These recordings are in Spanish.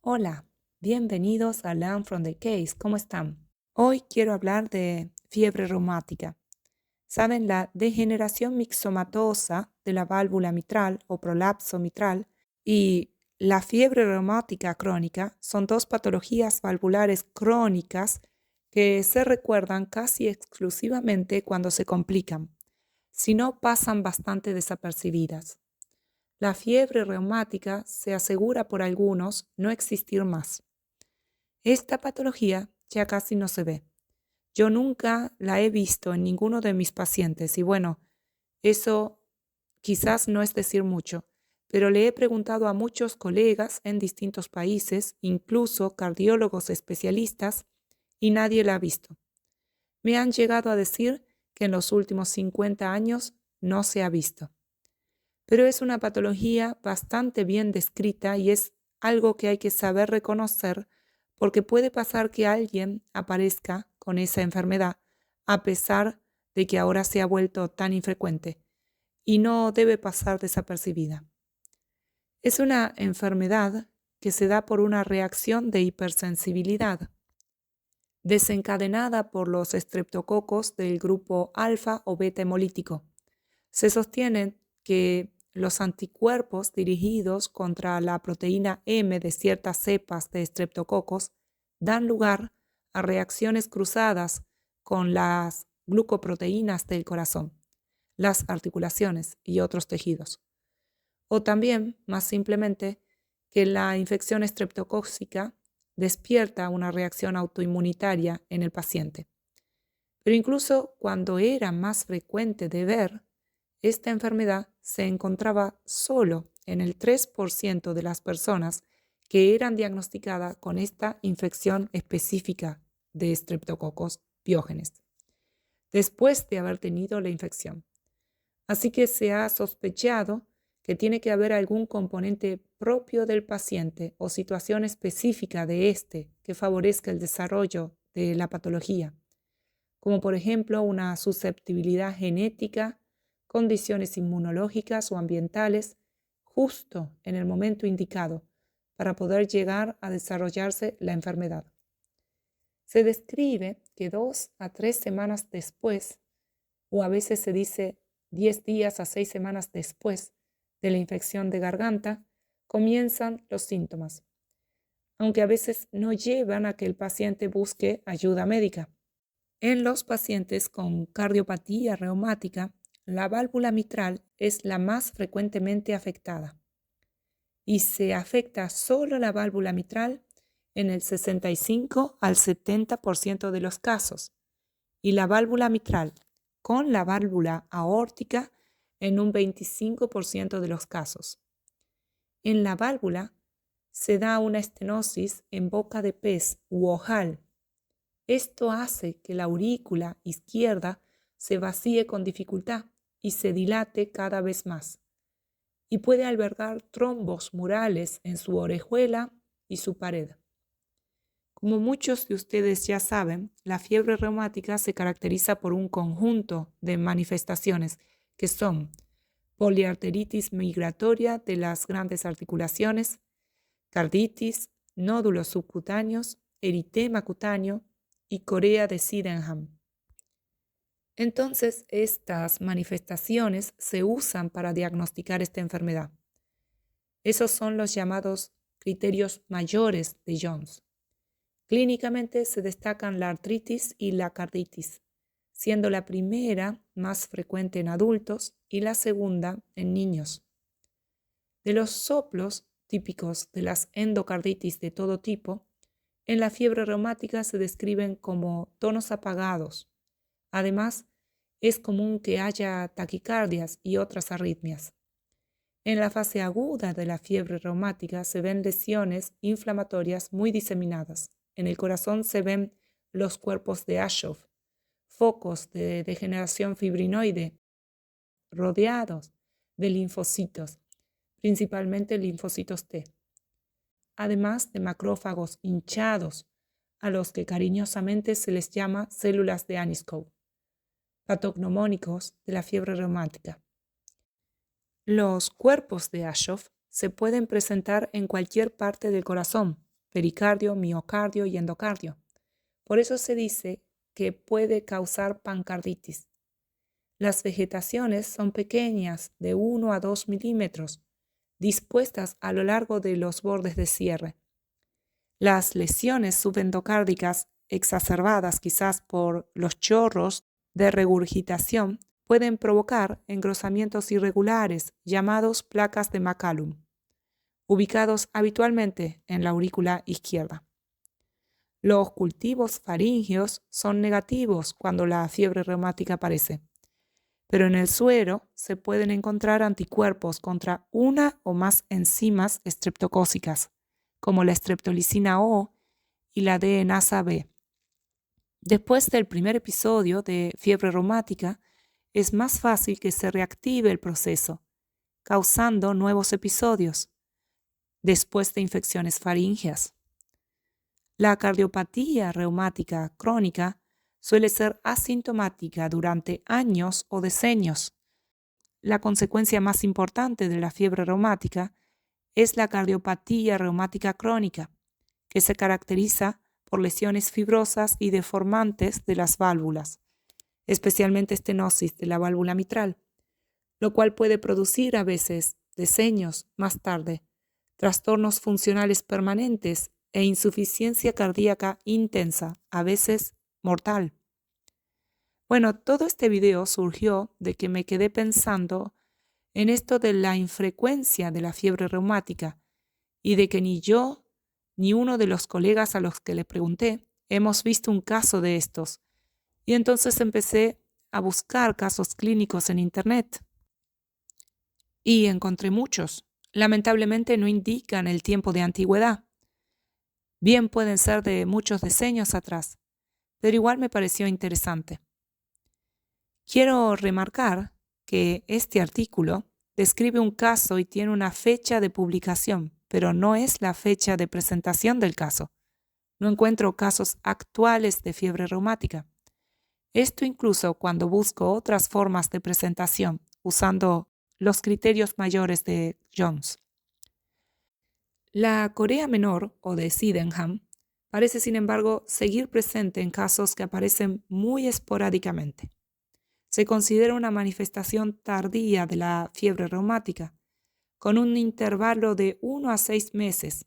Hola, bienvenidos a Learn from the Case. ¿Cómo están? Hoy quiero hablar de fiebre reumática. Saben, la degeneración mixomatosa de la válvula mitral o prolapso mitral y la fiebre reumática crónica son dos patologías valvulares crónicas que se recuerdan casi exclusivamente cuando se complican, si no pasan bastante desapercibidas. La fiebre reumática se asegura por algunos no existir más. Esta patología ya casi no se ve. Yo nunca la he visto en ninguno de mis pacientes y bueno, eso quizás no es decir mucho, pero le he preguntado a muchos colegas en distintos países, incluso cardiólogos especialistas, y nadie la ha visto. Me han llegado a decir que en los últimos 50 años no se ha visto. Pero es una patología bastante bien descrita y es algo que hay que saber reconocer porque puede pasar que alguien aparezca con esa enfermedad a pesar de que ahora se ha vuelto tan infrecuente y no debe pasar desapercibida. Es una enfermedad que se da por una reacción de hipersensibilidad desencadenada por los estreptococos del grupo alfa o beta hemolítico. Se sostiene que los anticuerpos dirigidos contra la proteína M de ciertas cepas de estreptococos dan lugar a reacciones cruzadas con las glucoproteínas del corazón, las articulaciones y otros tejidos. O también, más simplemente, que la infección estreptocócica despierta una reacción autoinmunitaria en el paciente. Pero incluso cuando era más frecuente de ver, esta enfermedad se encontraba solo en el 3% de las personas que eran diagnosticadas con esta infección específica de estreptococos biógenes, después de haber tenido la infección. Así que se ha sospechado que tiene que haber algún componente propio del paciente o situación específica de este que favorezca el desarrollo de la patología, como por ejemplo una susceptibilidad genética, condiciones inmunológicas o ambientales, justo en el momento indicado para poder llegar a desarrollarse la enfermedad. Se describe que 2 a 3 semanas después, o a veces se dice 10 días a 6 semanas después de la infección de garganta, comienzan los síntomas, aunque a veces no llevan a que el paciente busque ayuda médica. En los pacientes con cardiopatía reumática, la válvula mitral es la más frecuentemente afectada y se afecta solo la válvula mitral en el 65 al 70% de los casos y la válvula mitral con la válvula aórtica en un 25% de los casos. En la válvula se da una estenosis en boca de pez u ojal. Esto hace que la aurícula izquierda se vacíe con dificultad y se dilate cada vez más, y puede albergar trombos murales en su orejuela y su pared. Como muchos de ustedes ya saben, la fiebre reumática se caracteriza por un conjunto de manifestaciones que son poliarteritis migratoria de las grandes articulaciones, carditis, nódulos subcutáneos, eritema cutáneo y corea de Sydenham. Entonces, estas manifestaciones se usan para diagnosticar esta enfermedad. Esos son los llamados criterios mayores de Jones. Clínicamente se destacan la artritis y la carditis, siendo la primera más frecuente en adultos y la segunda en niños. De los soplos típicos de las endocarditis de todo tipo, en la fiebre reumática se describen como tonos apagados. Además, es común que haya taquicardias y otras arritmias. En la fase aguda de la fiebre reumática se ven lesiones inflamatorias muy diseminadas. En el corazón se ven los cuerpos de Aschoff, focos de degeneración fibrinoide rodeados de linfocitos, principalmente linfocitos T, además de macrófagos hinchados, a los que cariñosamente se les llama células de Aniscoe, patognomónicos de la fiebre reumática. Los cuerpos de Aschoff se pueden presentar en cualquier parte del corazón, pericardio, miocardio y endocardio. Por eso se dice que puede causar pancarditis. Las vegetaciones son pequeñas, de 1 a 2 milímetros, dispuestas a lo largo de los bordes de cierre. Las lesiones subendocárdicas exacerbadas quizás por los chorros de regurgitación pueden provocar engrosamientos irregulares llamados placas de McCallum, ubicados habitualmente en la aurícula izquierda. Los cultivos faríngeos son negativos cuando la fiebre reumática aparece, pero en el suero se pueden encontrar anticuerpos contra una o más enzimas estreptocócicas, como la streptolicina O y la DNasa B. Después del primer episodio de fiebre reumática, es más fácil que se reactive el proceso, causando nuevos episodios después de infecciones faríngeas. La cardiopatía reumática crónica suele ser asintomática durante años o decenios. La consecuencia más importante de la fiebre reumática es la cardiopatía reumática crónica, que se caracteriza por lesiones fibrosas y deformantes de las válvulas, especialmente estenosis de la válvula mitral, lo cual puede producir a veces, decenios más tarde, trastornos funcionales permanentes e insuficiencia cardíaca intensa, a veces mortal. Bueno, todo este video surgió de que me quedé pensando en esto de la infrecuencia de la fiebre reumática y de que ni yo ni uno de los colegas a los que le pregunté hemos visto un caso de estos. Y entonces empecé a buscar casos clínicos en Internet y encontré muchos. Lamentablemente no indican el tiempo de antigüedad. Bien pueden ser de muchos decenios atrás, pero igual me pareció interesante. Quiero remarcar que este artículo describe un caso y tiene una fecha de publicación, pero no es la fecha de presentación del caso. No encuentro casos actuales de fiebre reumática. Esto incluso cuando busco otras formas de presentación, usando los criterios mayores de Jones. La Corea Menor, o de Sydenham, parece sin embargo seguir presente en casos que aparecen muy esporádicamente. Se considera una manifestación tardía de la fiebre reumática, con un intervalo de 1 a 6 meses.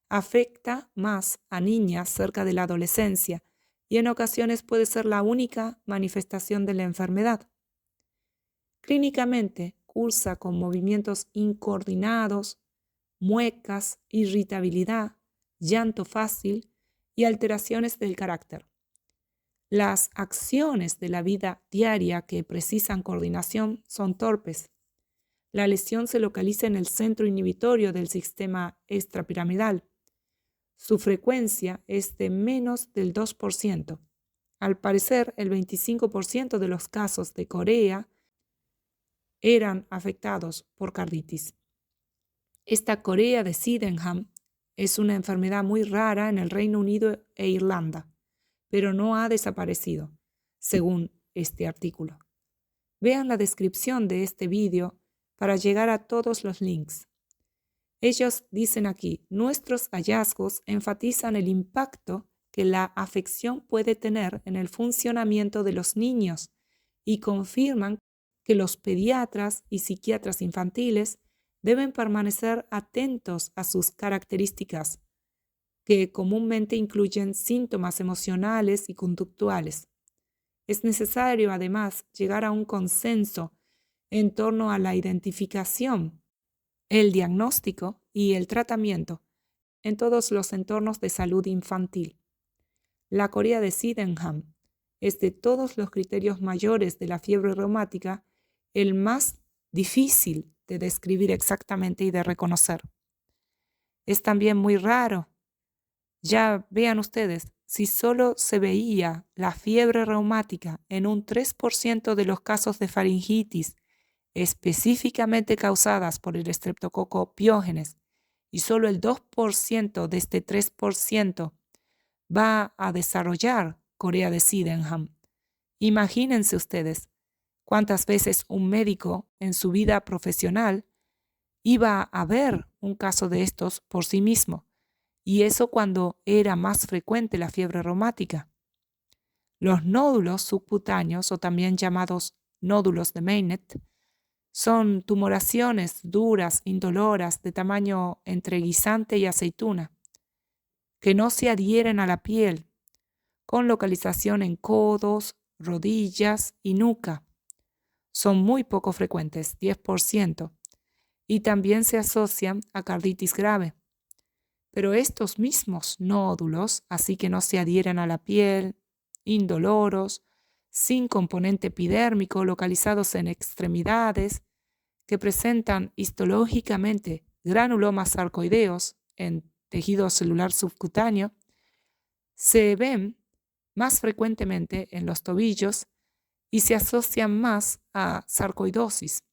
Afecta más a niñas cerca de la adolescencia y en ocasiones puede ser la única manifestación de la enfermedad. Clínicamente, cursa con movimientos incoordinados, muecas, irritabilidad, llanto fácil y alteraciones del carácter. Las acciones de la vida diaria que precisan coordinación son torpes. La lesión se localiza en el centro inhibitorio del sistema extrapiramidal. Su frecuencia es de menos del 2%. Al parecer, el 25% de los casos de Corea eran afectados por carditis. Esta Corea de Sydenham es una enfermedad muy rara en el Reino Unido e Irlanda, pero no ha desaparecido, según este artículo. Vean la descripción de este vídeo para llegar a todos los links. Ellos dicen aquí, nuestros hallazgos enfatizan el impacto que la afección puede tener en el funcionamiento de los niños y confirman que los pediatras y psiquiatras infantiles deben permanecer atentos a sus características, que comúnmente incluyen síntomas emocionales y conductuales. Es necesario, además, llegar a un consenso en torno a la identificación, el diagnóstico y el tratamiento en todos los entornos de salud infantil. La Corea de Sydenham es de todos los criterios mayores de la fiebre reumática el más difícil de describir exactamente y de reconocer. Es también muy raro. Ya vean ustedes, si solo se veía la fiebre reumática en un 3% de los casos de faringitis específicamente causadas por el estreptococo piógenes y solo el 2% de este 3% va a desarrollar Corea de Sydenham. Imagínense ustedes cuántas veces un médico en su vida profesional iba a ver un caso de estos por sí mismo y eso cuando era más frecuente la fiebre reumática. Los nódulos subcutáneos, o también llamados nódulos de Meynet, son tumoraciones duras, indoloras, de tamaño entre guisante y aceituna, que no se adhieren a la piel, con localización en codos, rodillas y nuca. Son muy poco frecuentes, 10%, y también se asocian a carditis grave. Pero estos mismos nódulos, así que no se adhieren a la piel, indoloros, sin componente epidérmico, localizados en extremidades, que presentan histológicamente granulomas sarcoideos en tejido celular subcutáneo, se ven más frecuentemente en los tobillos y se asocian más a sarcoidosis.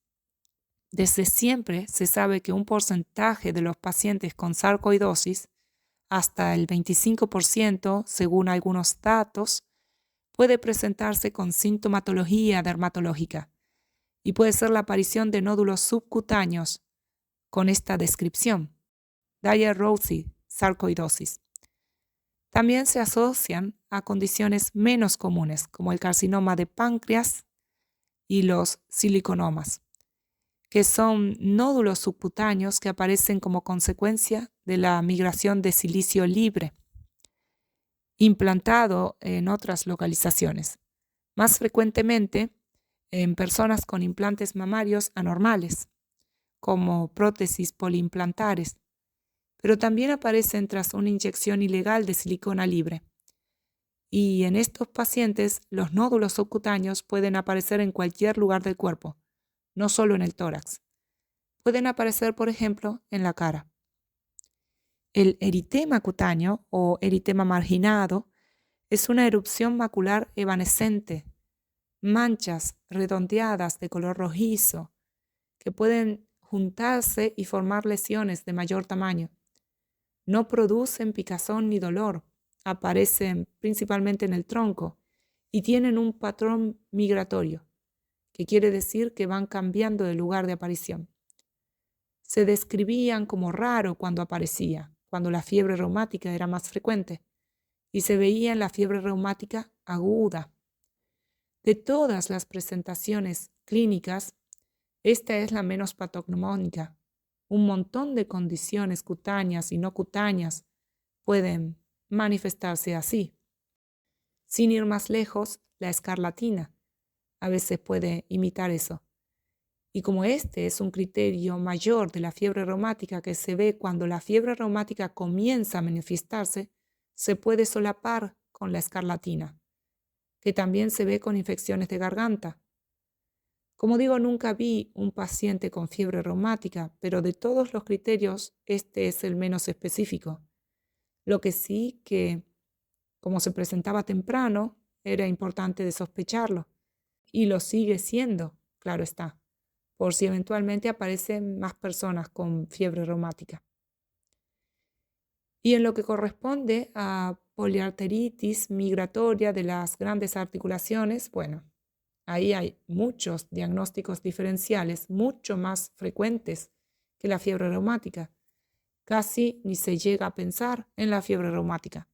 Desde siempre se sabe que un porcentaje de los pacientes con sarcoidosis, hasta el 25% según algunos datos, puede presentarse con sintomatología dermatológica y puede ser la aparición de nódulos subcutáneos con esta descripción, Dyer-Rossi sarcoidosis. También se asocian a condiciones menos comunes, como el carcinoma de páncreas y los siliconomas, que son nódulos subcutáneos que aparecen como consecuencia de la migración de silicio libre, implantado en otras localizaciones, más frecuentemente en personas con implantes mamarios anormales, como prótesis poliimplantares, pero también aparecen tras una inyección ilegal de silicona libre. Y en estos pacientes, los nódulos subcutáneos pueden aparecer en cualquier lugar del cuerpo, no solo en el tórax. Pueden aparecer, por ejemplo, en la cara. El eritema cutáneo o eritema marginado es una erupción macular evanescente, manchas redondeadas de color rojizo que pueden juntarse y formar lesiones de mayor tamaño. No producen picazón ni dolor, aparecen principalmente en el tronco y tienen un patrón migratorio, que quiere decir que van cambiando de lugar de aparición. Se describían como raro cuando aparecía, cuando la fiebre reumática era más frecuente, y se veía en la fiebre reumática aguda. De todas las presentaciones clínicas, esta es la menos patognomónica. Un montón de condiciones cutáneas y no cutáneas pueden manifestarse así. Sin ir más lejos, la escarlatina a veces puede imitar eso. Y como este es un criterio mayor de la fiebre reumática que se ve cuando la fiebre reumática comienza a manifestarse, se puede solapar con la escarlatina, que también se ve con infecciones de garganta. Como digo, nunca vi un paciente con fiebre reumática, pero de todos los criterios, este es el menos específico. Lo que sí que, como se presentaba temprano, era importante de sospecharlo. Y lo sigue siendo, claro está, por si eventualmente aparecen más personas con fiebre reumática. Y en lo que corresponde a poliarteritis migratoria de las grandes articulaciones, bueno, ahí hay muchos diagnósticos diferenciales, mucho más frecuentes que la fiebre reumática. Casi ni se llega a pensar en la fiebre reumática.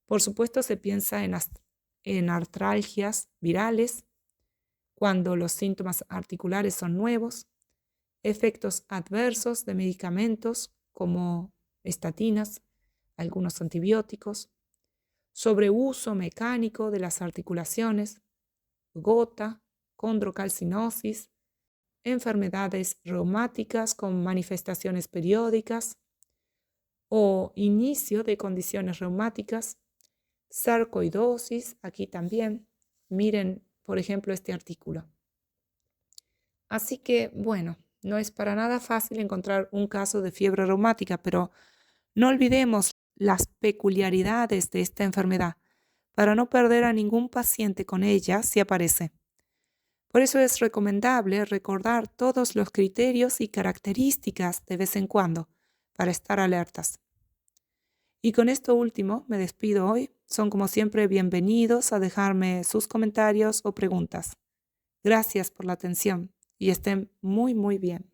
Por supuesto, se piensa en artralgias virales, cuando los síntomas articulares son nuevos, efectos adversos de medicamentos como estatinas, algunos antibióticos, sobreuso mecánico de las articulaciones, gota, condrocalcinosis, enfermedades reumáticas con manifestaciones periódicas o inicio de condiciones reumáticas, sarcoidosis, aquí también. Miren, por ejemplo, este artículo. Así que, bueno, no es para nada fácil encontrar un caso de fiebre reumática, pero no olvidemos las peculiaridades de esta enfermedad para no perder a ningún paciente con ella si aparece. Por eso es recomendable recordar todos los criterios y características de vez en cuando para estar alertas. Y con esto último me despido hoy. Son como siempre bienvenidos a dejarme sus comentarios o preguntas. Gracias por la atención y estén muy bien.